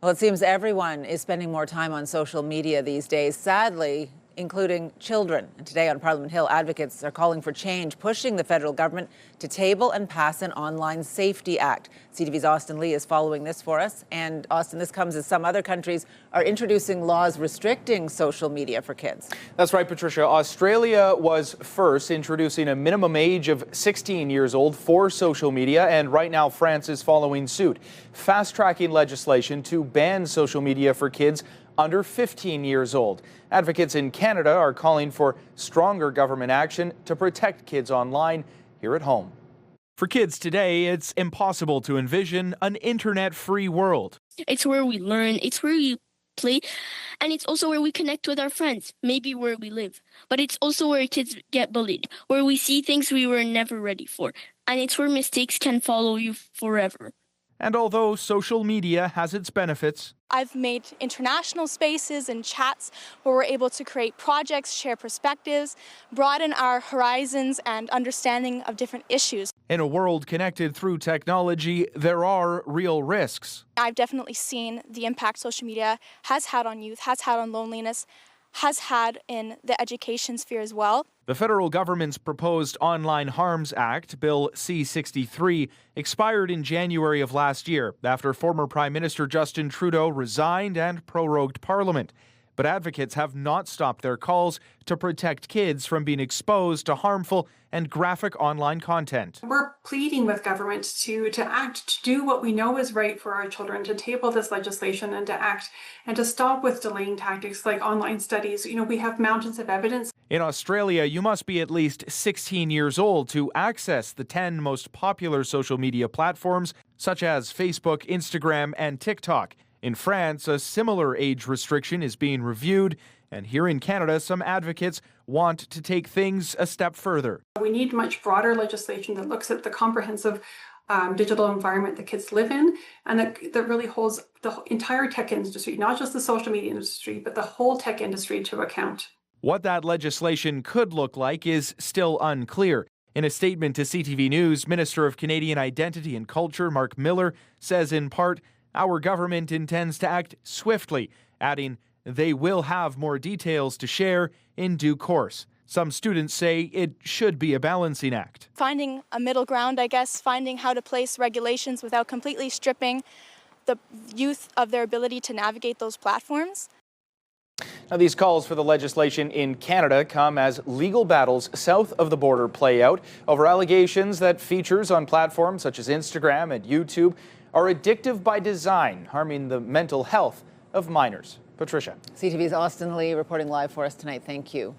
Well, it seems everyone is spending more time on social media these days, sadly, including children. And today on Parliament Hill, advocates are calling for change, pushing the federal government to table and pass an online safety act. CTV's Austin Lee is following this for us. And Austin, this comes as some other countries are introducing laws restricting social media for kids. That's right, Patricia. Australia was first, introducing a minimum age of 16 years old for social media, and right now France is following suit, fast-tracking legislation to ban social media for kids under 15 years old. Advocates in Canada are calling for stronger government action to protect kids online here at home. For kids today, it's impossible to envision an internet-free world. It's where we learn, it's where we play, and it's also where we connect with our friends, maybe where we live. But it's also where kids get bullied, where we see things we were never ready for, and it's where mistakes can follow you forever. And although social media has its benefits, I've made international spaces and chats where we're able to create projects, share perspectives, broaden our horizons and understanding of different issues. in a world connected through technology, there are real risks. I've definitely seen the impact social media has had on youth, has had on loneliness, has had in the education sphere as well. The federal government's proposed Online Harms Act, Bill C-63, expired in January of last year after former Prime Minister Justin Trudeau resigned and prorogued Parliament. But advocates have not stopped their calls to protect kids from being exposed to harmful and graphic online content. We're pleading with government to act, to do what we know is right for our children, to table this legislation and to act, and to stop with delaying tactics like online studies. You know, we have mountains of evidence. In Australia, you must be at least 16 years old to access the 10 most popular social media platforms, such as Facebook, Instagram, and TikTok. In France, a similar age restriction is being reviewed, and here in Canada, some advocates want to take things a step further. We need much broader legislation that looks at the comprehensive digital environment that kids live in, and that really holds the entire tech industry, not just the social media industry, but the whole tech industry to account. What that legislation could look like is still unclear. In a statement to CTV News, Minister of Canadian Identity and Culture Mark Miller says in part, "Our government intends to act swiftly," adding, "They will have more details to share in due course." Some students say it should be a balancing act. Finding a middle ground, I guess, finding how to place regulations without completely stripping the youth of their ability to navigate those platforms. Now, these calls for the legislation in Canada come as legal battles south of the border play out over allegations that features on platforms such as Instagram and YouTube are addictive by design, harming the mental health of minors. Patricia. CTV's Austin Lee reporting live for us tonight. Thank you.